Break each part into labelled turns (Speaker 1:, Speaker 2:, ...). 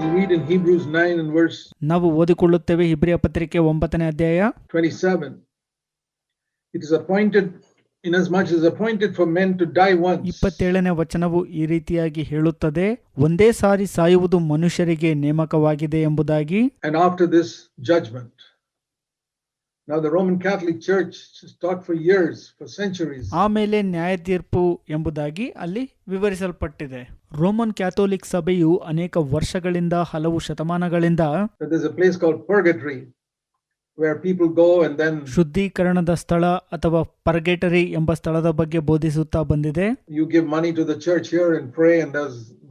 Speaker 1: We read in Hebrews 9 and verse
Speaker 2: ನಾವು ಓದಿಕೊಳ್ಳುತ್ತೇವೆ ಇಬ್ರಿಯ ಪತ್ರಿಕೆ 9ನೇ ಅಧ್ಯಾಯ
Speaker 1: 27. It is appointed, inasmuch as appointed for men to die once,
Speaker 2: 27ನೇ ವಚನವು ಈ ರೀತಿಯಾಗಿ ಹೇಳುತ್ತದೆ, ಒಂದೇ ಸಾರಿ ಸಾಯುವುದು ಮನುಷ್ಯರಿಗೆ ನೇಮಕವಾಗಿದೆ ಎಂಬುದಾಗಿ,
Speaker 1: and after this judgment. Now the Roman Catholic Church has taught for years, for centuries,
Speaker 2: ಆಮೇಲೆ ನ್ಯಾಯ ತೀರ್ಪು ಎಂಬುದಾಗಿ ಅಲ್ಲಿ ವಿವರಿಸಲ್ಪಟ್ಟಿದೆ. ರೋಮನ್ ಕ್ಯಾಥೋಲಿಕ್ ಸಭೆಯು ಅನೇಕ ವರ್ಷಗಳಿಂದ, ಹಲವು ಶತಮಾನಗಳಿಂದ
Speaker 1: that there's a place called purgatory where people go and then
Speaker 2: ಶುದ್ಧೀಕರಣದ ಸ್ಥಳ ಅಥವಾ ಪರ್ಗೆಟರಿ ಎಂಬ ಸ್ಥಳದ ಬಗ್ಗೆ ಬೋಧಿಸುತ್ತಾ ಬಂದಿದೆ.
Speaker 1: you give money to the church here and pray, and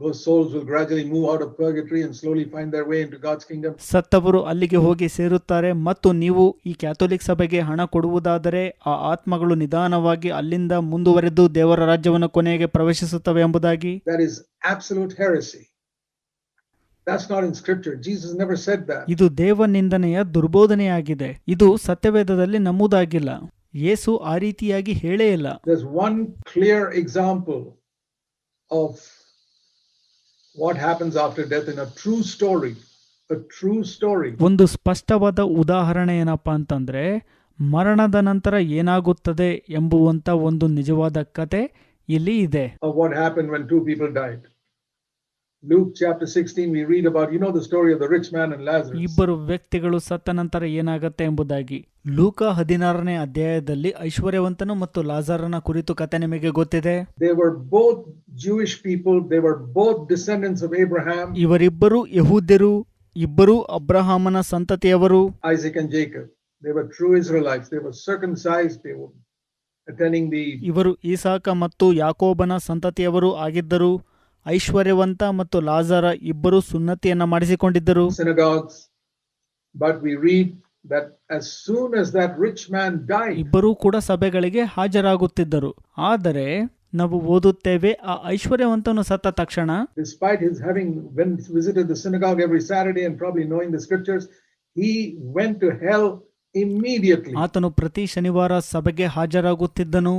Speaker 1: those souls will gradually move out of purgatory and slowly find their way into God's kingdom.
Speaker 2: ಸತ್ತವರು ಅಲ್ಲಿಗೆ ಹೋಗಿ ಸೇರುತ್ತಾರೆ ಮತ್ತು ನೀವು ಈ ಕ್ಯಾಥೋಲಿಕ್ ಸಭೆಗೆ ಹಣ ಕೊಡುವುದಾದರೆ ಆ ಆತ್ಮಗಳು ನಿಧಾನವಾಗಿ ಅಲ್ಲಿಂದ ಮುಂದುವರೆದು ದೇವರ ರಾಜ್ಯವನ್ನು ಕೊನೆಗೆ ಪ್ರವೇಶಿಸುತ್ತವೆ ಎಂಬುದಾಗಿ.
Speaker 1: That is absolute heresy. That's not in scripture. Jesus never said that.
Speaker 2: ಇದು ದೇವನಿಂದನೆಯ ದುರ್ಬೋಧನೆಯಾಗಿದೆ. ಇದು ಸತ್ಯವೇದದಲ್ಲಿ ನಮೂದಾಗಿಲ್ಲ. ಯೇಸು ಆ ರೀತಿಯಾಗಿ ಹೇಳೇ ಇಲ್ಲ.
Speaker 1: There's one clear example of what happens after death in a true story. A true story.
Speaker 2: ಒಂದು ಸ್ಪಷ್ಟವಾದ ಉದಾಹರಣೆ ಏನಪ್ಪಾ ಅಂತಂದ್ರೆ, ಮರಣದ ನಂತರ ಏನಾಗುತ್ತದೆ ಎಂಬುವಂತ ಒಂದು ನಿಜವಾದ ಕತೆ ಇಲ್ಲಿ ಇದೆ.
Speaker 1: Of what happened when two people died. Luke chapter 16 we read about, you know, the story of the rich man and Lazarus.
Speaker 2: ಇಬ್ಬರು ವ್ಯಕ್ತಿಗಳು ಸತ್ತ ನಂತರ ಏನಾಗುತ್ತೆ ಎಂಬುದಾಗಿ. ಲೂಕ 16ನೇ ಅಧ್ಯಾಯದಲ್ಲಿ ಐಶ್ವರ್ಯವಂತನು ಮತ್ತು ಲಾಜರನ ಕುರಿತು ಕತೆ ನಿಮಗೆ ಗೊತ್ತಿದೆ.
Speaker 1: They were both Jewish people, they were both descendants of Abraham.
Speaker 2: ಇವರಿಬ್ಬರು ಯಹೂದ್ಯರು, ಇಬ್ಬರು ಅಬ್ರಹಾಮನ ಸಂತತಿಯವರು.
Speaker 1: Isaac and Jacob. They were true Israelites. They were circumcised. They were attending the
Speaker 2: ಇವರು ಈಸಾಕ ಮತ್ತು ಯಾಕೋಬನ ಸಂತತಿಯವರು ಆಗಿದ್ದರು. ಐಶ್ವರ್ಯವಂತ ಮತ್ತು ಲಾಜರ ಇಬ್ಬರು ಸುನ್ನತಿಯನ್ನ ಮಾಡಿಸಿಕೊಂಡಿದ್ದರು.
Speaker 1: synagogues. But we read that as soon as that rich man died,
Speaker 2: ಇಬ್ಬರೂ ಕೂಡ ಸಭೆಗಳಿಗೆ ಹಾಜರಾಗುತ್ತಿದ್ದರು. ಆದರೆ ನಾವು ಓದುತ್ತೇವೆ, ಆ ಐಶ್ವರ್ಯವಂತನು ಸತ್ತ ತಕ್ಷಣ,
Speaker 1: despite his having visited the synagogue every Saturday and probably knowing the scriptures, he went to hell immediately.
Speaker 2: ಆತನು ಪ್ರತಿ ಶನಿವಾರ ಸಭೆಗೆ ಹಾಜರಾಗುತ್ತಿದ್ದನು,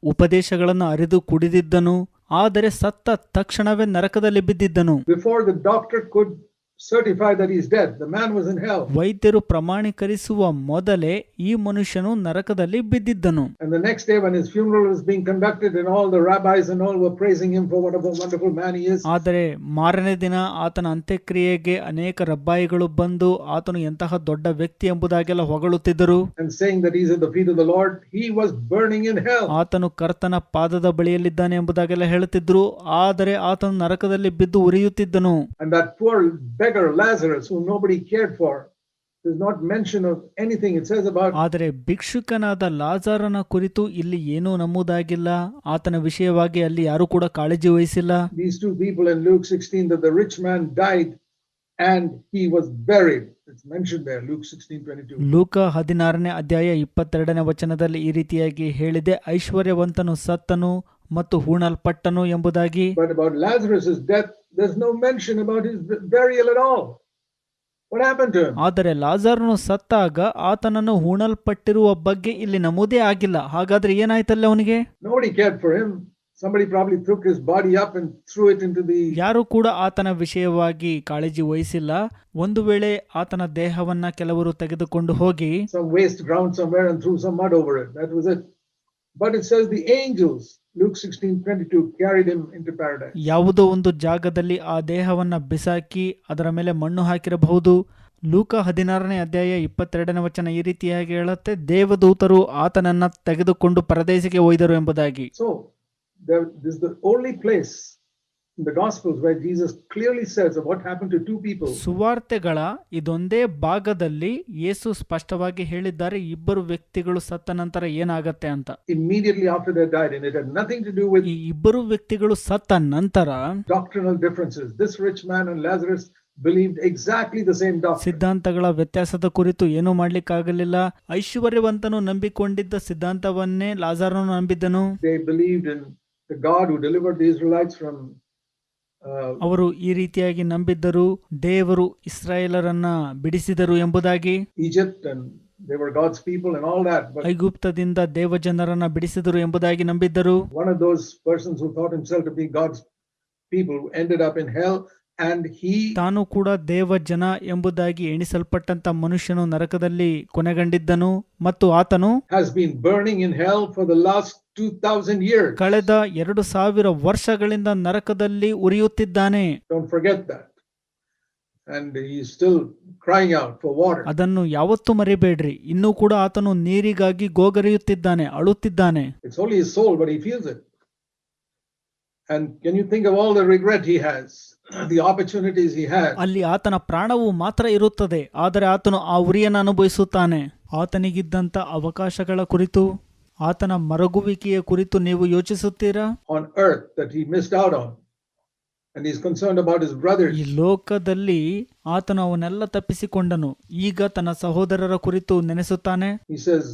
Speaker 2: ಉಪದೇಶಗಳನ್ನು ಅರಿದು ಕುಡಿದಿದ್ದನು, ಆದರೆ ಸತ್ತ ತಕ್ಷಣವೇ ನರಕದಲ್ಲಿ ಬಿದ್ದಿದ್ದನು.
Speaker 1: Before the doctor could certify that he is dead, the man was in hell.
Speaker 2: ವೈದ್ಯರು ಪ್ರಮಾಣೀಕರಿಸುವ ಮೊದಲೇ ಈ ಮನುಷ್ಯನು ನರಕದಲ್ಲಿ ಬಿದ್ದಿದ್ದನು.
Speaker 1: And the next day when his funeral was being conducted and all the rabbis and all were praising him for what a wonderful man he is.
Speaker 2: ಆದರೆ ಮಾರನೇ ದಿನ ಆತನ ಅಂತ್ಯಕ್ರಿಯೆಗೆ ಅನೇಕ ರಬ್ಬಾಯಿಗಳು ಬಂದು ಆತನು ಎಂತಹ ದೊಡ್ಡ ವ್ಯಕ್ತಿ ಎಂಬುದಾಗೆಲ್ಲ ಹೊಗಳುತ್ತಿದ್ದರು.
Speaker 1: And saying that he is at the feet of the Lord, he was burning in hell.
Speaker 2: ಆತನು ಕರ್ತನ ಪಾದದ ಬಳಿಯಲ್ಲಿದ್ದಾನೆ ಎಂಬುದಾಗೆಲ್ಲ ಹೇಳುತ್ತಿದ್ರು. ಆದರೆ ಆತನು ನರಕದಲ್ಲಿ ಬಿದ್ದು ಉರಿಯುತ್ತಿದ್ದನು.
Speaker 1: And that poor beggar Lazarus, whom nobody cared for, there's not mention of anything. It says about,
Speaker 2: ಆದರೆ ಭಿಕ್ಷುಕನಾದ ಲಾಜರನ ಕುರಿತು ಇಲ್ಲಿ ಏನೂ ನಮೂದಾಗಿಲ್ಲ. ಆತನ ವಿಷಯವಾಗಿ ಅಲ್ಲಿ ಯಾರು ಕೂಡ ಕಾಳಜಿ ವಹಿಸಿಲ್ಲ.
Speaker 1: these two people in Luke 16, that the rich man died and he was buried. It's mentioned there, Luke 16:22.
Speaker 2: ಲೂಕ 16ನೇ ಅಧ್ಯಾಯ 22ನೇ ವಚನದಲ್ಲಿ ಈ ರೀತಿಯಾಗಿ ಹೇಳಿದೆ, ಐಶ್ವರ್ಯವಂತನು ಸತ್ತನು ಮತ್ತು ಹೂಣಲ್ಪಟ್ಟನು ಎಂಬುದಾಗಿ.
Speaker 1: But about Lazarus' death, there's no mention about his burial at all. What happened to him?
Speaker 2: ಆದರೆ ಲಾಜರನು ಸತ್ತಾಗ ಆತನನ್ನು ಹೂಣಲ್ಪಟ್ಟಿರುವ ಬಗ್ಗೆ ಇಲ್ಲಿ ನಮೂದೇ ಆಗಿಲ್ಲ. ಹಾಗಾದ್ರೆ ಏನಾಯ್ತಲ್ಲ ಅವನಿಗೆ?
Speaker 1: Nobody cared for him. Somebody probably took his body up and threw it into the...
Speaker 2: ಯಾರು ಕೂಡ ಆತನ ವಿಷಯವಾಗಿ ಕಾಳಜಿ ವಹಿಸಿಲ್ಲ. ಒಂದು ವೇಳೆ ಆತನ ದೇಹವನ್ನ ಕೆಲವರು ತೆಗೆದುಕೊಂಡು ಹೋಗಿ
Speaker 1: some waste ground somewhere and threw some mud over it. That was it. But it says the angels, Luke 16:22, carried him into paradise.
Speaker 2: ಯಾವುದೋ ಒಂದು ಜಾಗದಲ್ಲಿ ಆ ದೇಹವನ್ನ ಬಿಸಾಕಿ ಅದರ ಮೇಲೆ ಮಣ್ಣು ಹಾಕಿರಬಹುದು. ಲೂಕ 16ನೇ ಅಧ್ಯಾಯ 22ನೇ ವಚನ ಈ ರೀತಿಯಾಗಿ ಹೇಳುತ್ತೆ, ದೇವದೂತರು ಆತನನ್ನ ತೆಗೆದುಕೊಂಡು ಪರದೇಶಕ್ಕೆ ಒಯ್ದರು ಎಂಬುದಾಗಿ.
Speaker 1: So this is the only place in the Gospels where Jesus clearly says of what happened to two people.
Speaker 2: ಸುವಾರ್ತೆಗಳ ಇದೊಂದೇ ಭಾಗದಲ್ಲಿ ಯೇಸು ಸ್ಪಷ್ಟವಾಗಿ ಹೇಳಿದ್ದಾರೆ, ಇಬ್ಬರು ವ್ಯಕ್ತಿಗಳು ಸತ್ತ ನಂತರ ಏನಾಗತ್ತೆ ಅಂತ.
Speaker 1: Immediately after they died, and it had nothing to do with
Speaker 2: ಈ ಇಬ್ಬರು ವ್ಯಕ್ತಿಗಳು ಸತ್ತ ನಂತರ
Speaker 1: doctrinal differences. This rich man and Lazarus believed exactly the same doctrine.
Speaker 2: ಸಿದ್ಧಾಂತಗಳ ವ್ಯತ್ಯಾಸದ ಕುರಿತು ಏನೂ ಮಾಡ್ಲಿಕ್ಕಾಗಲಿಲ್ಲ. ಐಶ್ವರ್ಯವಂತನು ನಂಬಿಕೊಂಡಿದ್ದ ಸಿದ್ಧಾಂತವನ್ನೇ ಲಾಜರನು ನಂಬಿದ್ದನು.
Speaker 1: They believed in the God who delivered the Israelites from
Speaker 2: ಅವರು ಈ ರೀತಿಯಾಗಿ ನಂಬಿದ್ದರು, ದೇವರು ಇಸ್ರಾಯೇಲರನ್ನ ಬಿಡಿಸಿದರು ಎಂಬುದಾಗಿ.
Speaker 1: Egypt, and they were God's people and all that. But
Speaker 2: ಐಗುಪ್ತದಿಂದ ದೇವಜನರನ್ನ ಬಿಡಿಸಿದರು ಎಂಬುದಾಗಿ ನಂಬಿದ್ದರು.
Speaker 1: one of those persons who thought himself to be God's people ended up in hell and he
Speaker 2: ತಾನು ಕೂಡ ದೇವ ಜನ ಎಂಬುದಾಗಿ ಎಣಿಸಲ್ಪಟ್ಟಂತ ಮನುಷ್ಯನು ನರಕದಲ್ಲಿ ಕೊನೆಗೊಂಡಿದ್ದನು ಮತ್ತು ಆತನು
Speaker 1: has been burning in hell for the last 2000 years.
Speaker 2: ಕಳೆದ 2000 ವರ್ಷಗಳಿಂದ ನರಕದಲ್ಲಿ ಉರಿಯುತ್ತಿದ್ದಾನೆ.
Speaker 1: Don't forget that. And he is still crying out for water.
Speaker 2: ಅದನ್ನು ಯಾವತ್ತೂ ಮರಿಬೇಡ್ರಿ. ಇನ್ನೂ ಕೂಡ ಆತನು ನೀರಿಗಾಗಿ ಗೋಗರೆಯುತ್ತಿದ್ದಾನೆ, ಅಳುತ್ತಿದ್ದಾನೆ.
Speaker 1: It's only his soul, but he feels it. And can you think of all the regret he has, the opportunities he has?
Speaker 2: ಅಲ್ಲಿ ಆತನ ಪ್ರಾಣವು ಮಾತ್ರ ಇರುತ್ತದೆ, ಆದರೆ ಆತನು ಆ ಉರಿಯನ್ನು ಅನುಭವಿಸುತ್ತಾನೆ. ಆತನಿಗಿದ್ದಂತ ಅವಕಾಶಗಳ ಕುರಿತು, ಆತನ ಮರಗುವಿಕೆಯ ಕುರಿತು ನೀವು ಯೋಚಿಸುತ್ತೀರಾ?
Speaker 1: On earth that he missed out on. And he's concerned about his brothers.
Speaker 2: ಈ ಲೋಕದಲ್ಲಿ ಆತನು ಅವನ್ನೆಲ್ಲ ತಪ್ಪಿಸಿಕೊಂಡನು. ಈಗ ತನ್ನ ಸಹೋದರರ ಕುರಿತು ನೆನೆಸುತ್ತಾನೆ.
Speaker 1: He says,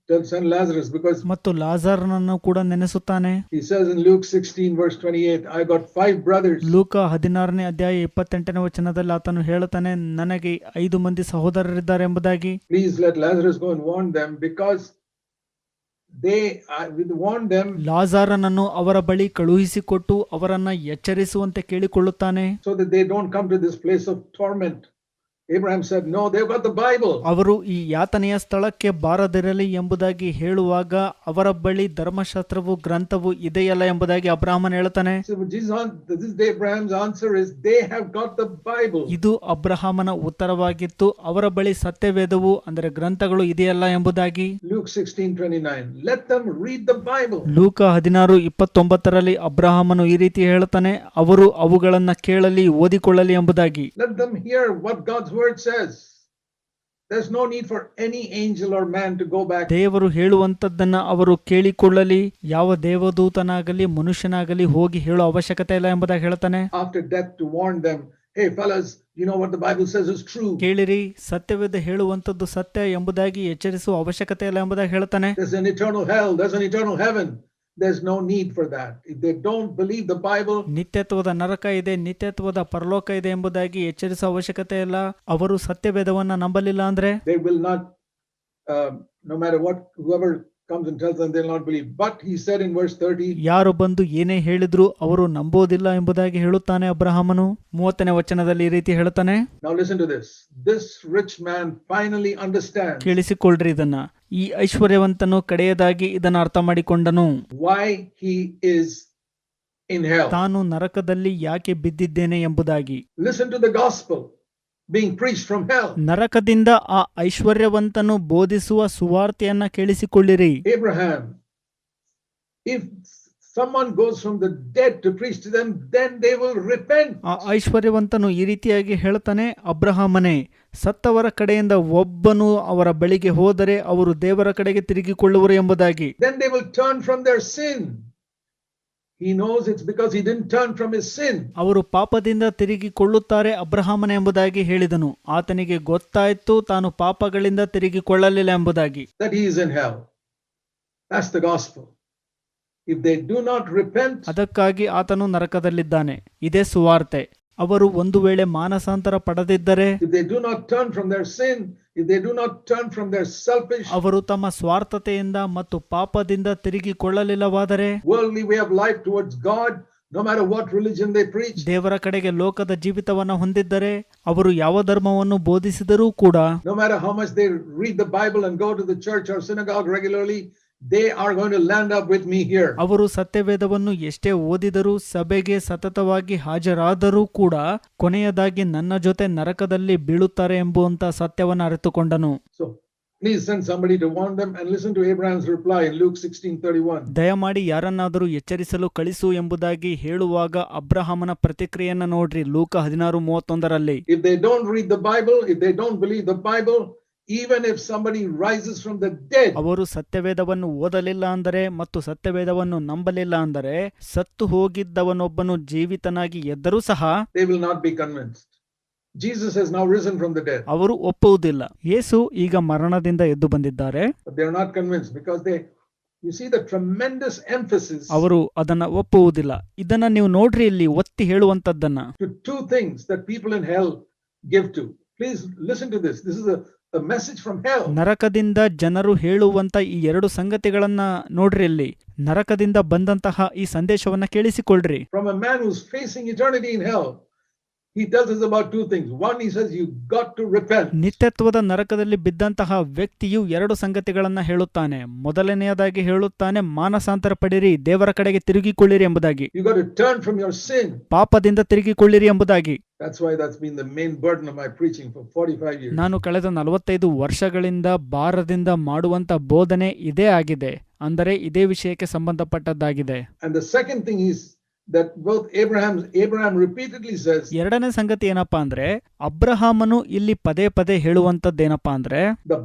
Speaker 1: tell Saint Lazarus, because
Speaker 2: ಮತ್ತು ಲಾಜರನನ್ನು ಕೂಡ ನೆನೆಸುತ್ತಾನೆ.
Speaker 1: he says in Luke 16 verse 28, I got 5 brothers.
Speaker 2: ಲೂಕ 16ನೇ ಅಧ್ಯಾಯ 28ನೇ ವಚನದಲ್ಲಿ ಆತನು ಹೇಳುತ್ತಾನೆ, ನನಗೆ 5 ಮಂದಿ ಸಹೋದರರಿದ್ದಾರೆ ಎಂಬುದಾಗಿ.
Speaker 1: Please let Lazarus go and warn them, because they will warn them,
Speaker 2: ಲಾಜರನನ್ನು ಅವರ ಬಳಿ ಕಳುಹಿಸಿಕೊಟ್ಟು ಅವರನ್ನ ಎಚ್ಚರಿಸುವಂತೆ ಕೇಳಿಕೊಳ್ಳುತ್ತಾನೆ.
Speaker 1: so that they don't come to this place of torment. Abraham said, no, they've got the Bible.
Speaker 2: ಅವರು ಈ ಯಾತನೆಯ ಸ್ಥಳಕ್ಕೆ ಬಾರದಿರಲಿ ಎಂಬುದಾಗಿ ಹೇಳುವಾಗ ಅವರ ಬಳಿ ಧರ್ಮಶಾಸ್ತ್ರವು ಗ್ರಂಥವು ಇದೆಯಲ್ಲ ಎಂಬುದಾಗಿ ಅಬ್ರಹಾಮನ್ ಹೇಳ್ತಾನೆ.
Speaker 1: So this is Abraham's answer is, they have got the Bible.
Speaker 2: ಇದು ಅಬ್ರಹಾಮನ ಉತ್ತರವಾಗಿತ್ತು, ಅವರ ಬಳಿ ಸತ್ಯವೇದವು ಅಂದರೆ ಗ್ರಂಥಗಳು ಇದೆಯಲ್ಲ ಎಂಬುದಾಗಿ.
Speaker 1: Luke 16:29, let them read the Bible.
Speaker 2: ಲೂಕ 16:29ರಲ್ಲಿ ಅಬ್ರಹಾಮನು ಈ ರೀತಿ ಹೇಳ್ತಾನೆ, ಅವರು ಅವುಗಳನ್ನ ಕೇಳಲಿ, ಓದಿಕೊಳ್ಳಲಿ ಎಂಬುದಾಗಿ.
Speaker 1: Let them hear what God's word says. There's no need for any angel or man to go back.
Speaker 2: ದೇವರು ಹೇಳುವಂತದ್ದನ್ನ ಅವರು ಕೇಳಿಕೊಳ್ಳಲಿ, ಯಾವ ದೇವದೂತನಾಗಲಿ ಮನುಷ್ಯನಾಗಲಿ ಹೋಗಿ ಹೇಳೋ ಅವಶ್ಯಕತೆ ಇಲ್ಲ ಎಂಬುದಾಗಿ ಹೇಳ್ತಾನೆ.
Speaker 1: After death to warn them, hey fellas, you know what the Bible says is true.
Speaker 2: ಕೇಳಿರಿ, ಸತ್ಯವೇದ ಹೇಳುವಂತದ್ದು ಸತ್ಯ ಎಂಬುದಾಗಿ ಎಚ್ಚರಿಸುವ ಅವಶ್ಯಕತೆ ಇಲ್ಲ ಎಂಬುದಾಗಿ ಹೇಳ್ತಾನೆ.
Speaker 1: There's an eternal hell, there's an eternal heaven. There's no need for that. If they don't believe the Bible,
Speaker 2: ನಿತ್ಯತ್ವದ ನರಕ ಇದೆ, ನಿತ್ಯತ್ವದ ಪರಲೋಕ ಇದೆ ಎಂಬುದಾಗಿ ಎಚ್ಚರಿಸುವ ಅವಶ್ಯಕತೆ ಇಲ್ಲ. ಅವರು ಸತ್ಯವೇದವನ್ನ ನಂಬಲಿಲ್ಲ ಅಂದ್ರೆ
Speaker 1: they will not, no matter what, whoever comes and tells them, they'll not believe. But he said in verse 30,
Speaker 2: ಯಾರು ಬಂದು ಏನೇ ಹೇಳಿದ್ರು ಅವರು ನಂಬೋದಿಲ್ಲ ಎಂಬುದಾಗಿ ಹೇಳುತ್ತಾನೆ ಅಬ್ರಹಾಮನು. 30ನೇ ವಚನದಲ್ಲಿ ಈ ರೀತಿ ಹೇಳ್ತಾನೆ.
Speaker 1: now listen to this. This rich man finally understands
Speaker 2: ಕೇಳಿಸಿಕೊಳ್ಳ್ರಿ ಇದನ್ನ. ಈ ಐಶ್ವರ್ಯವಂತನು ಕಡೆಯದಾಗಿ ಇದನ್ನ ಅರ್ಥ ಮಾಡಿಕೊಂಡನು.
Speaker 1: why he is in hell.
Speaker 2: ತಾನು ನರಕದಲ್ಲಿ ಯಾಕೆ ಬಿದ್ದಿದ್ದೇನೆ ಎಂಬುದಾಗಿ.
Speaker 1: Listen to the gospel being preached from hell.
Speaker 2: ನರಕದಿಂದ ಆ ಐಶ್ವರ್ಯವಂತನು ಬೋಧಿಸುವ ಸುವಾರ್ತೆಯನ್ನ ಕೇಳಿಸಿಕೊಳ್ಳಿರಿ.
Speaker 1: Abraham, if someone goes from the dead to preach to them, then they will repent.
Speaker 2: ಆ ಐಶ್ವರ್ಯವಂತನು ಈ ರೀತಿಯಾಗಿ ಹೇಳ್ತಾನೆ, ಅಬ್ರಹಾಮನೇ, ಸತ್ತವರ ಕಡೆಯಿಂದ ಒಬ್ಬನು ಅವರ ಬಳಿಗೆ ಹೋದರೆ ಅವರು ದೇವರ ಕಡೆಗೆ ತಿರುಗಿಕೊಳ್ಳುವರು ಎಂಬುದಾಗಿ.
Speaker 1: Then they will turn from their sin. He knows it's because he didn't turn from his sin.
Speaker 2: ಅವರು ಪಾಪದಿಂದ ತಿರುಗಿಕೊಳ್ಳುತ್ತಾರೆ ಅಬ್ರಹಾಮನ ಎಂಬುದಾಗಿ ಹೇಳಿದನು. ಆತನಿಗೆ ಗೊತ್ತಾಯ್ತು ತಾನು ಪಾಪಗಳಿಂದ ತಿರುಗಿಕೊಳ್ಳಲಿಲ್ಲ ಎಂಬುದಾಗಿ.
Speaker 1: That he is in hell. That's the gospel. If they do not repent,
Speaker 2: ಅದಕ್ಕಾಗಿ ಆತನು ನರಕದಲ್ಲಿದ್ದಾನೆ. ಇದೇ ಸುವಾರ್ತೆ. ಅವರು ಒಂದು ವೇಳೆ ಮಾನಸಾಂತರ ಪಡೆದಿದ್ದರೆ,
Speaker 1: if they do not turn from their sin, if they do not turn from their selfish,
Speaker 2: ಅವರು ತಮ್ಮ ಸ್ವಾರ್ಥತೆಯಿಂದ ಮತ್ತು ಪಾಪದಿಂದ ತಿರುಗಿಕೊಳ್ಳಲಿಲ್ಲವಾದರೆ,
Speaker 1: worldly way of life towards God, no matter what religion they preach,
Speaker 2: ದೇವರ ಕಡೆಗೆ ಲೋಕದ ಜೀವಿತವನ್ನು ಹೊಂದಿದ್ದರೆ, ಅವರು ಯಾವ ಧರ್ಮವನ್ನು ಬೋಧಿಸಿದರೂ ಕೂಡ,
Speaker 1: no matter how much they read the Bible and go to the church or synagogue regularly, they are going to land up with me here.
Speaker 2: ಅವರು ಸತ್ಯವೇದವನ್ನು ಎಷ್ಟೇ ಓದಿದರೂ ಸಭೆಗೆ ಸತತವಾಗಿ ಹಾಜರಾದರೂ ಕೂಡ ಕೊನೆಯದಾಗಿ ನನ್ನ ಜೊತೆ ನರಕದಲ್ಲಿ ಬೀಳುತ್ತಾರೆ ಎಂಬುವಂತ ಸತ್ಯವನ್ನು ಅರಿತುಕೊಂಡನು.
Speaker 1: So please send somebody to warn them, and listen to Abraham's reply in Luke 16:31.
Speaker 2: ದಯಮಾಡಿ ಯಾರನ್ನಾದರೂ ಎಚ್ಚರಿಸಲು ಕಳಿಸು ಎಂಬುದಾಗಿ ಹೇಳುವಾಗ ಅಬ್ರಹಾಮನ ಪ್ರತಿಕ್ರಿಯೆಯನ್ನು ನೋಡ್ರಿ. ಲೂಕ 16:31ರಲ್ಲಿ,
Speaker 1: If they don't read the Bible, if they don't believe the Bible, even if somebody rises from the dead,
Speaker 2: ಅವರು ಸತ್ಯವೇದವನ್ನು ಓದಲಿಲ್ಲ ಅಂದರೆ ಮತ್ತು ಸತ್ಯವೇದವನ್ನು ನಂಬಲಿಲ್ಲ ಅಂದರೆ, ಸತ್ತು ಹೋಗಿದ್ದವನೊಬ್ಬನು ಜೀವಿತನಾಗಿ ಎದ್ದರೂ ಸಹ
Speaker 1: they will not be convinced. Jesus has now risen from the dead,
Speaker 2: ಅವರು ಒಪ್ಪುವುದಿಲ್ಲ. ಯೇಸು ಈಗ ಮರಣದಿಂದ ಎದ್ದು ಬಂದಿದ್ದಾರೆ.
Speaker 1: but they are not convinced because you see the tremendous emphasis
Speaker 2: ಅವರು ಅದನ್ನ ಒಪ್ಪುವುದಿಲ್ಲ. ಇದನ್ನ ನೀವು ನೋಡ್ರಿ, ಇಲ್ಲಿ ಒತ್ತಿ ಹೇಳುವಂತದ್ದನ್ನ.
Speaker 1: to two things that people in hell give to. Please listen to this. This is a message from hell.
Speaker 2: ನರಕದಿಂದ ಜನರು ಹೇಳುವಂತ ಈ 2 ಸಂಗತಿಗಳನ್ನ ನೋಡ್ರಿ. ಇಲ್ಲಿ ನರಕದಿಂದ ಬಂದಂತಹ ಈ ಸಂದೇಶವನ್ನ ಕೇಳಿಸಿಕೊಳ್ಳ್ರಿ.
Speaker 1: From a man who's facing eternity in hell, he tells us about two things. One, he says, you got to repent.
Speaker 2: ನಿತ್ಯತ್ವದ ನರಕದಲ್ಲಿ ಬಿದ್ದಂತಹ ವ್ಯಕ್ತಿಯು ಎರಡು ಸಂಗತಿಗಳನ್ನ ಹೇಳುತ್ತಾನೆ. ಮೊದಲನೆಯದಾಗಿ ಹೇಳುತ್ತಾನೆ, ಮಾನಸಾಂತರ ಪಡಿರಿ, ದೇವರ ಕಡೆಗೆ ತಿರುಗಿಕೊಳ್ಳಿರಿ ಎಂಬುದಾಗಿ.
Speaker 1: You got to turn from your sin.
Speaker 2: ಪಾಪದಿಂದ ತಿರುಗಿಕೊಳ್ಳಿರಿ ಎಂಬುದಾಗಿ.
Speaker 1: That's why that's been the main burden of my preaching for 45 years.
Speaker 2: ನಾನು ಕಳೆದ 45 ವರ್ಷಗಳಿಂದ ಭಾರದಿಂದ ಮಾಡುವಂತ ಬೋಧನೆ ಇದೇ ಆಗಿದೆ. ಅಂದರೆ ಇದೇ ವಿಷಯಕ್ಕೆ ಸಂಬಂಧಪಟ್ಟದ್ದಾಗಿದೆ.
Speaker 1: And the second thing is that both Abraham repeatedly says,
Speaker 2: ಎರಡನೇ ಸಂಗತಿ ಏನಪ್ಪಾ ಅಂದ್ರೆ, ಅಬ್ರಹಾಮನು ಇಲ್ಲಿ ಪದೇ ಪದೇ ಹೇಳುವಂತದ್ದೇನಪ್ಪಾ ಅಂದ್ರೆ,
Speaker 1: the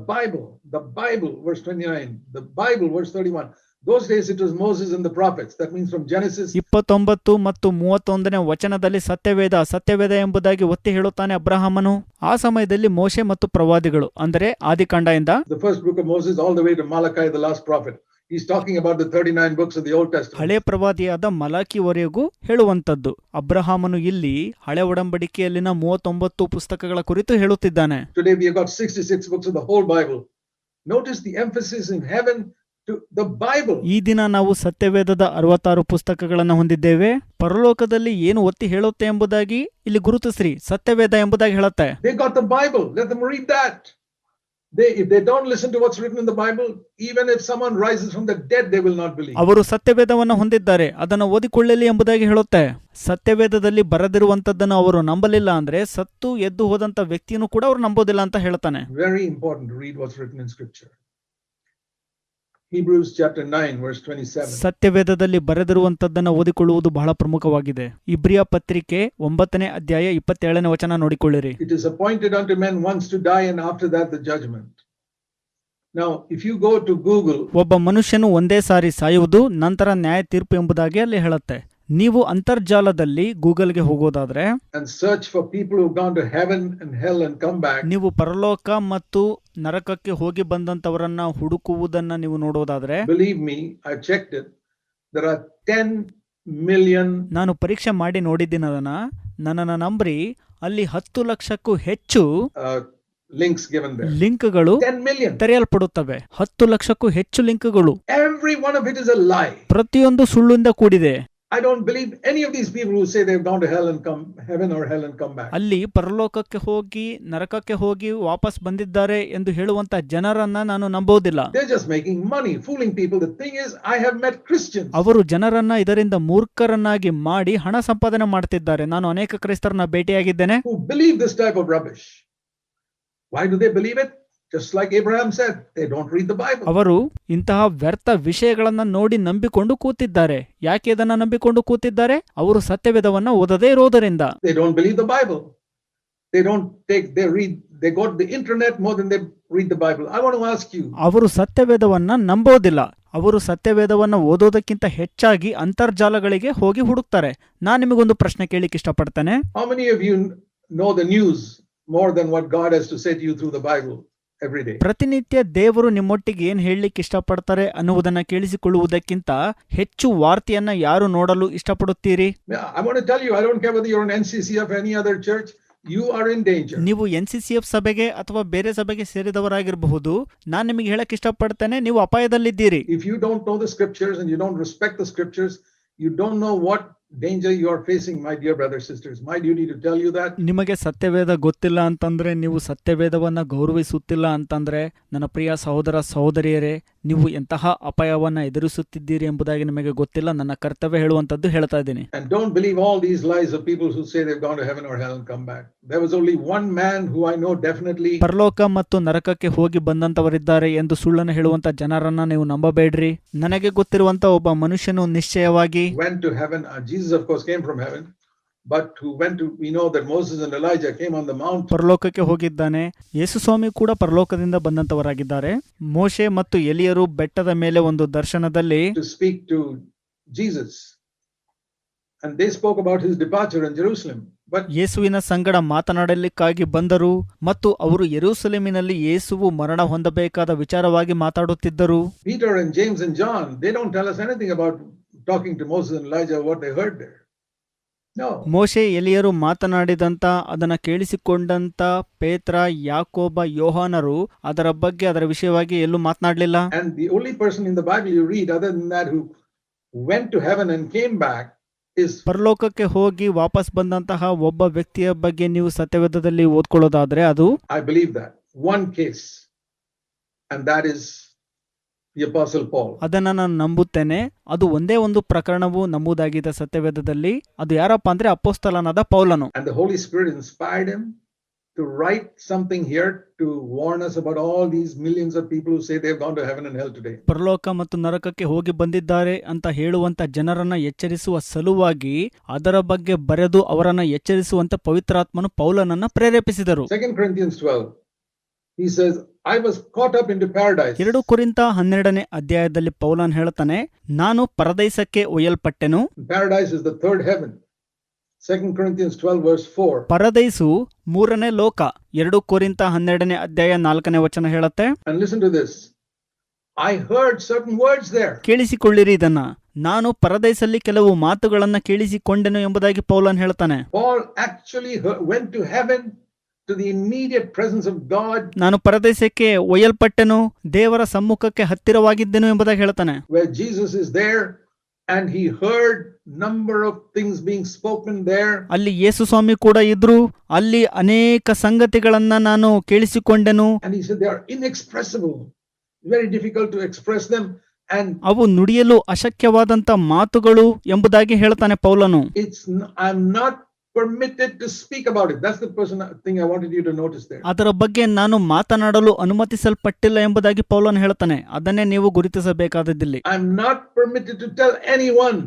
Speaker 1: Bible verse 29, the Bible verse 31. Those days it was Moses and the prophets. That means from Genesis
Speaker 2: 29 ಮತ್ತು 31ನೇ ವಚನದಲ್ಲಿ ಸತ್ಯವೇದ ಎಂಬುದಾಗಿ ಒತ್ತಿ ಹೇಳುತ್ತಾನೆ ಅಬ್ರಹಾಮನು. ಆ ಸಮಯದಲ್ಲಿ ಮೋಶೆ ಮತ್ತು ಪ್ರವಾದಿಗಳು, ಅಂದರೆ ಆದಿಕಾಂಡದಿಂದ
Speaker 1: the first book of Moses all the way to Malachi, the last prophet. He's talking about the 39 books of the Old Testament.
Speaker 2: ಹಳೆ ಪ್ರವಾದಿಯಾದ ಮಲಾಕಿವರೆಗೂ ಹೇಳುವಂತದ್ದು. ಅಬ್ರಹಾಮನು ಇಲ್ಲಿ ಹಳೆ ಒಡಂಬಡಿಕೆಯಲ್ಲಿನ 39 ಪುಸ್ತಕಗಳ ಕುರಿತು ಹೇಳುತ್ತಿದ್ದಾನೆ.
Speaker 1: Today we have got 66 books of the whole Bible. Notice the emphasis in heaven to the Bible.
Speaker 2: ಈ ದಿನ ನಾವು ಸತ್ಯವೇದದ 66 ಪುಸ್ತಕಗಳನ್ನು ಹೊಂದಿದ್ದೇವೆ. ಪರಲೋಕದಲ್ಲಿ ಏನು ಒತ್ತಿ ಹೇಳುತ್ತೆ ಎಂಬುದಾಗಿ ಇಲ್ಲಿ ಗುರುತಿಸ್ರಿ, ಸತ್ಯವೇದ ಎಂಬುದಾಗಿ ಹೇಳುತ್ತೆ.
Speaker 1: They got the Bible. Let them read that. If they don't listen to what's written in the Bible, even if someone rises from the dead, they will not believe.
Speaker 2: ಅವರು ಸತ್ಯವೇದವನ್ನು ಹೊಂದಿದ್ದಾರೆ, ಅದನ್ನು ಓದಿಕೊಳ್ಳಲಿ ಎಂಬುದಾಗಿ ಹೇಳುತ್ತೆ. ಸತ್ಯವೇದದಲ್ಲಿ ಬರೆದಿರುವಂತದ್ದನ್ನು ಅವರು ನಂಬಲಿಲ್ಲ ಅಂದ್ರೆ ಸತ್ತು ಎದ್ದು ಹೋದಂತ ವ್ಯಕ್ತಿಯನ್ನು ಕೂಡ ಅವರು ನಂಬೋದಿಲ್ಲ ಅಂತ ಹೇಳ್ತಾನೆ.
Speaker 1: Very important to read what's written in Scripture. Hebrews chapter 9 verse 27.
Speaker 2: ಸತ್ಯವೇದದಲ್ಲಿ ಬರೆದಿರುವಂತದ್ದನ್ನು ಓದಿಕೊಳ್ಳುವುದು ಬಹಳ ಪ್ರಮುಖವಾಗಿದೆ. ಇಬ್ರಿಯ ಪತ್ರಿಕೆ 9ನೇ ಅಧ್ಯಾಯ 27ನೇ ವಚನ ನೋಡಿಕೊಳ್ಳಿರಿ.
Speaker 1: It is appointed unto men once to die, and after that the judgment. Now if you go to Google,
Speaker 2: ಒಬ್ಬ ಮನುಷ್ಯನು ಒಂದೇ ಸಾರಿ ಸಾಯುವುದು, ನಂತರ ನ್ಯಾಯ ತೀರ್ಪು ಎಂಬುದಾಗಿ ಅಲ್ಲಿ ಹೇಳುತ್ತೆ. ನೀವು ಅಂತರ್ಜಾಲದಲ್ಲಿ ಗೂಗಲ್ಗೆ ಹೋಗೋದಾದ್ರೆ
Speaker 1: and search for people who've gone to heaven and hell and come back,
Speaker 2: ನೀವು ಪರಲೋಕ ಮತ್ತು ನರಕಕ್ಕೆ ಹೋಗಿ ಬಂದಂತವರನ್ನ ಹುಡುಕುವುದನ್ನ ನೀವು ನೋಡೋದಾದ್ರೆ,
Speaker 1: believe me, I've checked it, there are 10 million.
Speaker 2: ನಾನು ಪರೀಕ್ಷೆ ಮಾಡಿ ನೋಡಿದ್ದೀನಿ ಅದನ್ನ, ನನ್ನನ್ನು ನಂಬ್ರಿ, ಅಲ್ಲಿ 10 ಲಕ್ಷಕ್ಕೂ ಹೆಚ್ಚು
Speaker 1: links given there.
Speaker 2: ಲಿಂಕ್ಗಳು
Speaker 1: 10 million.
Speaker 2: ತೆರೆಯಲ್ಪಡುತ್ತವೆ. 10 ಲಕ್ಷಕ್ಕೂ ಹೆಚ್ಚು ಲಿಂಕ್ಗಳು.
Speaker 1: Every one of it is a lie.
Speaker 2: ಪ್ರತಿಯೊಂದು ಸುಳ್ಳಿಂದ ಕೂಡಿದೆ.
Speaker 1: I don't believe any of these people who say they've gone to heaven or hell and come back.
Speaker 2: ಅಲ್ಲಿ ಪರಲೋಕಕ್ಕೆ ಹೋಗಿ ನರಕಕ್ಕೆ ಹೋಗಿ ವಾಪಸ್ ಬಂದಿದ್ದಾರೆ ಎಂದು ಹೇಳುವಂತ ಜನರನ್ನ ನಾನು ನಂಬೋದಿಲ್ಲ.
Speaker 1: They're just making money, fooling people. The thing is, I have met Christians.
Speaker 2: ಅವರು ಜನರನ್ನ ಇದರಿಂದ ಮೂರ್ಖರನ್ನಾಗಿ ಮಾಡಿ ಹಣ ಸಂಪಾದನೆ ಮಾಡ್ತಿದ್ದಾರೆ. ನಾನು ಅನೇಕ ಕ್ರೈಸ್ತರನ್ನ ಭೇಟಿಯಾಗಿದ್ದೇನೆ
Speaker 1: who believe this type of rubbish. Why do they believe it? Just like Abraham said, they don't read the Bible.
Speaker 2: ಅವರು ಇಂತಹ ವ್ಯರ್ಥ ವಿಷಯಗಳನ್ನ ನೋಡಿ ನಂಬಿಕೊಂಡು ಕೂತಿದ್ದಾರೆ. ಯಾಕೆ ಇದನ್ನ ನಂಬಿಕೊಂಡು ಕೂತಿದ್ದಾರೆ? ಅವರು ಸತ್ಯವೇದವನ್ನ ಓದದೇ ಇರೋದರಿಂದ.
Speaker 1: They don't believe the Bible. They got the internet more than they read the Bible. I want to ask you.
Speaker 2: ಅವರು ಸತ್ಯವೇದವನ್ನ ನಂಬೋದಿಲ್ಲ. ಅವರು ಸತ್ಯವೇದವನ್ನ ಓದೋದಕ್ಕಿಂತ ಹೆಚ್ಚಾಗಿ ಅಂತರ್ಜಾಲಗಳಿಗೆ ಹೋಗಿ ಹುಡುಕ್ತಾರೆ. ನಾನು ನಿಮಗೊಂದು ಪ್ರಶ್ನೆ ಕೇಳಿಕ್ಕೆ ಇಷ್ಟಪಡ್ತೇನೆ.
Speaker 1: How many of you know the news more than what God has to say to you through the Bible? Every day.
Speaker 2: ಪ್ರತಿನಿತ್ಯ ದೇವರು ನಿಮ್ಮೊಟ್ಟಿಗೆ ಏನ್ ಹೇಳಲಿಕ್ಕೆ ಇಷ್ಟಪಡ್ತಾರೆ ಅನ್ನುವುದನ್ನ ಕೇಳಿಸಿಕೊಳ್ಳುವುದಕ್ಕಿಂತ ಹೆಚ್ಚು ವಾರ್ತೆಯನ್ನ ಯಾರು ನೋಡಲು ಇಷ್ಟಪಡುತ್ತೀರಿ?
Speaker 1: I want to tell you, I don't care whether you're an NCCF or any other church, you are in danger.
Speaker 2: ನೀವು NCCF ಸಭೆಗೆ ಅಥವಾ ಬೇರೆ ಸಭೆಗೆ ಸೇರಿದವರಾಗಿರಬಹುದು, ನಾನು ನಿಮಗೆ ಹೇಳಕ್ ಇಷ್ಟಪಡ್ತೇನೆ, ನೀವು ಅಪಾಯದಲ್ಲಿದ್ದೀರಿ.
Speaker 1: If you don't know the scriptures and you don't respect the scriptures, you don't know what danger you are facing, my dear brothers sisters. My duty to tell you that.
Speaker 2: ನಿಮಗೆ ಸತ್ಯವೇದ ಗೊತ್ತಿಲ್ಲ ಅಂತಂದ್ರೆ, ನೀವು ಸತ್ಯವೇದವನ್ನ ಗೌರವಿಸುತ್ತಿಲ್ಲ ಅಂತಂದ್ರೆ, ನನ್ನ ಪ್ರಿಯ ಸಹೋದರ ಸಹೋದರಿಯರೇ, ನೀವು ಎಂತಹ ಅಪಾಯವನ್ನ ಎದುರಿಸುತ್ತಿದ್ದೀರಿ ಎಂಬುದಾಗಿ ನಿಮಗೆ ಗೊತ್ತಿಲ್ಲ. ನನ್ನ ಕರ್ತವ್ಯ ಹೇಳುವಂತದ್ದು ಹೇಳ್ತಾ ಇದ್ದೀನಿ.
Speaker 1: And don't believe all these lies of people who say they've gone to heaven or hell and come back. There was only one man who I know definitely.
Speaker 2: ಪರಲೋಕ ಮತ್ತು ನರಕಕ್ಕೆ ಹೋಗಿ ಬಂದಂತವರಿದ್ದಾರೆ ಎಂದು ಸುಳ್ಳನ್ನು ಹೇಳುವಂತ ಜನರನ್ನ ನೀವು ನಂಬಬೇಡ್ರಿ. ನನಗೆ ಗೊತ್ತಿರುವಂತ ಒಬ್ಬ ಮನುಷ್ಯನು ನಿಶ್ಚಯವಾಗಿ
Speaker 1: went to heaven. Jesus of course came from heaven, but who went to, we know that Moses and Elijah came on the mount.
Speaker 2: ಪರಲೋಕಕ್ಕೆ ಹೋಗಿದ್ದಾನೆ. ಯೇಸು ಸ್ವಾಮಿ ಕೂಡ ಪರಲೋಕದಿಂದ ಬಂದಂತವರಾಗಿದ್ದಾರೆ. ಮೋಶೆ ಮತ್ತು ಎಲಿಯರು ಬೆಟ್ಟದ ಮೇಲೆ ಒಂದು ದರ್ಶನದಲ್ಲಿ
Speaker 1: to speak to Jesus, and they spoke about his departure in Jerusalem. But
Speaker 2: ಯೇಸುವಿನ ಸಂಗಡ ಮಾತನಾಡಲಿಕ್ಕಾಗಿ ಬಂದರು ಮತ್ತು ಅವರು ಯೆರೂಸಲೇಮಿನಲ್ಲಿ ಯೇಸುವು ಮರಣ ಹೊಂದಬೇಕಾದ ವಿಚಾರವಾಗಿ ಮಾತಾಡುತ್ತಿದ್ದರು.
Speaker 1: Peter and James and John, they don't tell us anything about talking to Moses and Elijah, what they heard there. No.
Speaker 2: ಮೋಶೆ ಎಲಿಯರು ಮಾತನಾಡಿದಂತ, ಅದನ್ನ ಕೇಳಿಸಿಕೊಂಡಂತ ಪೇತ್ರ, ಯಾಕೋಬ, ಯೋಹಾನರು ಅದರ ಬಗ್ಗೆ, ಅದರ ವಿಷಯವಾಗಿ ಎಲ್ಲೂ ಮಾತನಾಡಲಿಲ್ಲ.
Speaker 1: And the only person in the Bible you read other than that who went to heaven and came back is,
Speaker 2: ಪರಲೋಕಕ್ಕೆ ಹೋಗಿ ವಾಪಸ್ ಬಂದಂತಹ ಒಬ್ಬ ವ್ಯಕ್ತಿಯ ಬಗ್ಗೆ ನೀವು ಸತ್ಯವೇದದಲ್ಲಿ ಓದ್ಕೊಳ್ಳೋದಾದ್ರೆ ಅದು
Speaker 1: I believe that, one case, and that is the Apostle Paul.
Speaker 2: ಅದನ್ನ ನಾನು ನಂಬುತ್ತೇನೆ. ಅದು ಒಂದೇ ಒಂದು ಪ್ರಕರಣವು ನಮೂದಾಗಿದೆ ಸತ್ಯವೇದದಲ್ಲಿ. ಅದು ಯಾರಪ್ಪ ಅಂದ್ರೆ ಅಪೊಸ್ತಲನಾದ ಪೌಲನು.
Speaker 1: And the Holy Spirit inspired him to write something here to warn us about all these millions of people who say they've gone to heaven and hell today.
Speaker 2: ಪರಲೋಕ ಮತ್ತು ನರಕಕ್ಕೆ ಹೋಗಿ ಬಂದಿದ್ದಾರೆ ಅಂತ ಹೇಳುವಂತ ಜನರನ್ನ ಎಚ್ಚರಿಸುವ ಸಲುವಾಗಿ ಅದರ ಬಗ್ಗೆ ಬರೆದು ಅವರನ್ನ ಎಚ್ಚರಿಸುವಂತ ಪವಿತ್ರಾತ್ಮನು ಪೌಲನನ್ನ ಪ್ರೇರೇಪಿಸಿದರು.
Speaker 1: 2 Corinthians 12, he says, I was caught up into paradise.
Speaker 2: 2 ಕೊರಿಂಥ 12ನೇ ಅಧ್ಯಾಯದಲ್ಲಿ ಪೌಲನ್ ಹೇಳ್ತಾನೆ, ನಾನು ಪರದೈಸಕ್ಕೆ ಒಯ್ಯಲ್ಪಟ್ಟೆನು.
Speaker 1: Paradise is the third heaven. 2 Corinthians 12 verse 4.
Speaker 2: ಪರದೈಸು ಮೂರನೇ ಲೋಕ. 2 ಕೊರಿಂಥ 12ನೇ ಅಧ್ಯಾಯ 4ನೇ ವಚನ ಹೇಳುತ್ತೆ.
Speaker 1: And listen to this. I heard certain words there.
Speaker 2: ಕೇಳಿಸಿಕೊಳ್ಳಿರಿ ಇದನ್ನ. ನಾನು ಪರದೈಸಲ್ಲಿ ಕೆಲವು ಮಾತುಗಳನ್ನ ಕೇಳಿಸಿಕೊಂಡೆನು ಎಂಬುದಾಗಿ ಪೌಲನ್ ಹೇಳ್ತಾನೆ.
Speaker 1: Paul actually went to heaven, to the immediate presence of God,
Speaker 2: ನಾನು ಪರದೈಸಕ್ಕೆ ಒಯ್ಯಲ್ಪಟ್ಟೆನು, ದೇವರ ಸಮ್ಮುಖಕ್ಕೆ ಹತ್ತಿರವಾಗಿದ್ದೆನು ಎಂಬುದಾಗಿ ಹೇಳ್ತಾನೆ.
Speaker 1: where Jesus is there, and he heard number of things being spoken there.
Speaker 2: ಅಲ್ಲಿ ಯೇಸು ಸ್ವಾಮಿ ಕೂಡ ಇದ್ರು, ಅಲ್ಲಿ ಅನೇಕ ಸಂಗತಿಗಳನ್ನ ನಾನು ಕೇಳಿಸಿಕೊಂಡೆನು.
Speaker 1: And he said they are inexpressible, very difficult to express them, and
Speaker 2: ಅವು ನುಡಿಯಲು ಅಶಕ್ಯವಾದಂತ ಮಾತುಗಳು ಎಂಬುದಾಗಿ ಹೇಳ್ತಾನೆ ಪೌಲನು.
Speaker 1: I'm not permitted to speak about it. That's the thing I wanted you to notice there.
Speaker 2: ಅದರ ಬಗ್ಗೆ ನಾನು ಮಾತನಾಡಲು ಅನುಮತಿಸಲ್ಪಟ್ಟಿಲ್ಲ ಎಂಬುದಾಗಿ ಪೌಲನ್ ಹೇಳ್ತಾನೆ. ಅದನ್ನೇ ನೀವು ಗುರುತಿಸಬೇಕಾದದ್ದಿಲ್ಲಿ.
Speaker 1: I'm not permitted to tell anyone.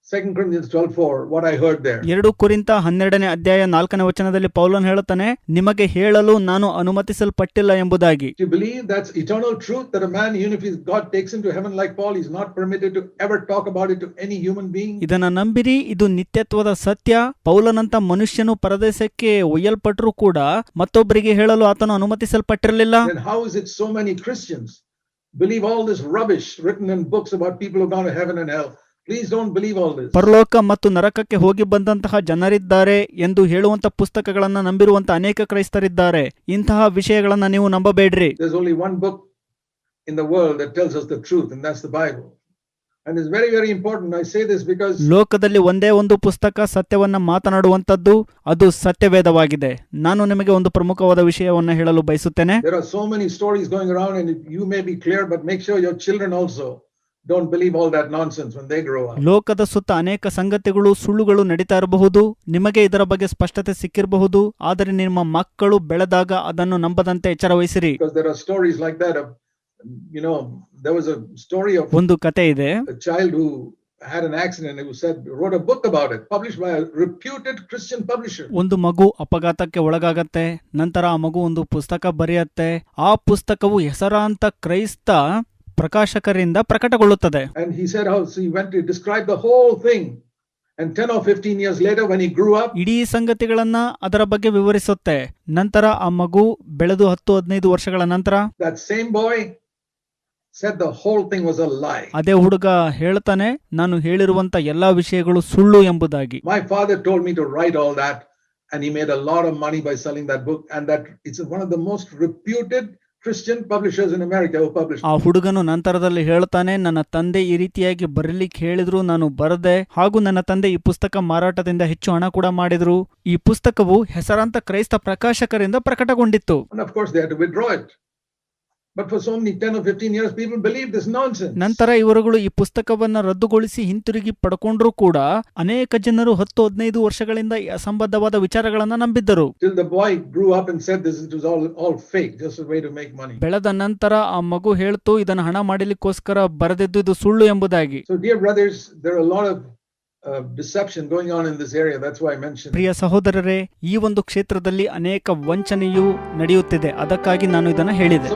Speaker 1: 2 Corinthians 12:4, what I heard there.
Speaker 2: 2 ಕೊರಿಂಥ 12ನೇ ಅಧ್ಯಾಯ 4ನೇ ವಚನದಲ್ಲಿ ಪೌಲನ್ ಹೇಳುತ್ತಾನೆ, ನಿಮಗೆ ಹೇಳಲು ನಾನು ಅನುಮತಿಸಲ್ಪಟ್ಟಿಲ್ಲ ಎಂಬುದಾಗಿ.
Speaker 1: Do you believe that's eternal truth, that a man, even if God takes him to heaven like Paul, he's not permitted to ever talk about it to any human being?
Speaker 2: ಇದನ್ನ ನಂಬಿರಿ, ಇದು ನಿತ್ಯತ್ವದ ಸತ್ಯ. ಪೌಲನಂತ ಮನುಷ್ಯನು ಪರದೇಶಕ್ಕೆ ಒಯ್ಯಲ್ಪಟ್ಟರೂ ಕೂಡ ಮತ್ತೊಬ್ಬರಿಗೆ ಹೇಳಲು ಆತನು ಅನುಮತಿಸಲ್ಪಟ್ಟಿರಲಿಲ್ಲ.
Speaker 1: Then how is it so many Christians believe all this rubbish written in books about people who gone to heaven and hell? Please don't believe all this.
Speaker 2: ಪರಲೋಕ ಮತ್ತು ನರಕಕ್ಕೆ ಹೋಗಿ ಬಂದಂತಹ ಜನರಿದ್ದಾರೆ ಎಂದು ಹೇಳುವಂತ ಪುಸ್ತಕಗಳನ್ನ ನಂಬಿರುವಂತ ಅನೇಕ ಕ್ರೈಸ್ತರಿದ್ದಾರೆ. ಇಂತಹ ವಿಷಯಗಳನ್ನ ನೀವು ನಂಬಬೇಡ್ರಿ.
Speaker 1: There's only one book in the world that tells us the truth, and that's the Bible. And it's very, very important. I say this because
Speaker 2: ಲೋಕದಲ್ಲಿ ಒಂದೇ ಒಂದು ಪುಸ್ತಕ ಸತ್ಯವನ್ನ ಮಾತನಾಡುವಂತದ್ದು, ಅದು ಸತ್ಯವೇದವಾಗಿದೆ. ನಾನು ನಿಮಗೆ ಒಂದು ಪ್ರಮುಖವಾದ ವಿಷಯವನ್ನ ಹೇಳಲು ಬಯಸುತ್ತೇನೆ.
Speaker 1: there are so many stories going around, and you may be clear, but make sure your children also don't believe all that nonsense when they grow up.
Speaker 2: ಲೋಕದ ಸುತ್ತ ಅನೇಕ ಸಂಗತಿಗಳು, ಸುಳ್ಳುಗಳು ನಡೀತಾ ಇರಬಹುದು. ನಿಮಗೆ ಇದರ ಬಗ್ಗೆ ಸ್ಪಷ್ಟತೆ ಸಿಕ್ಕಿರಬಹುದು, ಆದರೆ ನಿಮ್ಮ ಮಕ್ಕಳು ಬೆಳೆದಾಗ ಅದನ್ನು ನಂಬದಂತೆ ಎಚ್ಚರ ವಹಿಸಿರಿ.
Speaker 1: Because there are stories like that of, there was a story of
Speaker 2: ಒಂದು ಕತೆ ಇದೆ.
Speaker 1: a child who had an accident and wrote a book about it, published by a reputed Christian publisher.
Speaker 2: ಒಂದು ಮಗು ಅಪಘಾತಕ್ಕೆ ಒಳಗಾಗತ್ತೆ, ನಂತರ ಆ ಮಗು ಒಂದು ಪುಸ್ತಕ ಬರೆಯತ್ತೆ. ಆ ಪುಸ್ತಕವು ಹೆಸರಾಂತ ಕ್ರೈಸ್ತ ಪ್ರಕಾಶಕರಿಂದ ಪ್ರಕಟಗೊಳ್ಳುತ್ತದೆ.
Speaker 1: And he said how he went to describe the whole thing, and 10 or 15 years later when he grew up,
Speaker 2: ಇಡೀ ಸಂಗತಿಗಳನ್ನ ಅದರ ಬಗ್ಗೆ ವಿವರಿಸುತ್ತೆ. ನಂತರ ಆ ಮಗು ಬೆಳೆದು 10-15 ವರ್ಷಗಳ ನಂತರ
Speaker 1: that same boy said the whole thing was a lie.
Speaker 2: ಅದೇ ಹುಡುಗ ಹೇಳ್ತಾನೆ, ನಾನು ಹೇಳಿರುವಂತ ಎಲ್ಲಾ ವಿಷಯಗಳು ಸುಳ್ಳು ಎಂಬುದಾಗಿ.
Speaker 1: My father told me to write all that, and he made a lot of money by selling that book, and that it's one of the most reputed Christian publishers in America who published.
Speaker 2: ಆ ಹುಡುಗನು ನಂತರದಲ್ಲಿ ಹೇಳ್ತಾನೆ, ನನ್ನ ತಂದೆ ಈ ರೀತಿಯಾಗಿ ಬರಲಿಕ್ಕೆ ಹೇಳಿದ್ರು, ನಾನು ಬರದೆ, ಹಾಗೂ ನನ್ನ ತಂದೆ ಈ ಪುಸ್ತಕ ಮಾರಾಟದಿಂದ ಹೆಚ್ಚು ಹಣ ಕೂಡ ಮಾಡಿದ್ರು. ಈ ಪುಸ್ತಕವು ಹೆಸರಾಂತ ಕ್ರೈಸ್ತ ಪ್ರಕಾಶಕರಿಂದ ಪ್ರಕಟಗೊಂಡಿತ್ತು.
Speaker 1: And of course they had to withdraw it. But for so many 10 or 15 years people believed this nonsense.
Speaker 2: ನಂತರ ಇವರುಗಳು ಈ ಪುಸ್ತಕವನ್ನ ರದ್ದುಗೊಳಿಸಿ ಹಿಂತಿರುಗಿ ಪಡ್ಕೊಂಡ್ರು ಕೂಡ ಅನೇಕ ಜನರು 10-15 ವರ್ಷಗಳಿಂದ ಈ ಅಸಂಬದ್ಧವಾದ ವಿಚಾರಗಳನ್ನ ನಂಬಿದ್ದರು.
Speaker 1: Till the boy grew up and said this was all fake, just a way to make money.
Speaker 2: ಬೆಳೆದ ನಂತರ ಆ ಮಗು ಹೇಳ್ತು, ಇದನ್ನ ಹಣ ಮಾಡಲಿಕ್ಕೋಸ್ಕರ ಬರೆದಿದ್ದು, ಇದು ಸುಳ್ಳು ಎಂಬುದಾಗಿ.
Speaker 1: So dear brothers, there are a lot of deception going on in this area. That's why I mentioned.
Speaker 2: ಪ್ರಿಯ ಸಹೋದರರೇ, ಈ ಒಂದು ಕ್ಷೇತ್ರದಲ್ಲಿ ಅನೇಕ ವಂಚನೆಯು ನಡೆಯುತ್ತಿದೆ, ಅದಕ್ಕಾಗಿ ನಾನು ಇದನ್ನ ಹೇಳಿದೆ.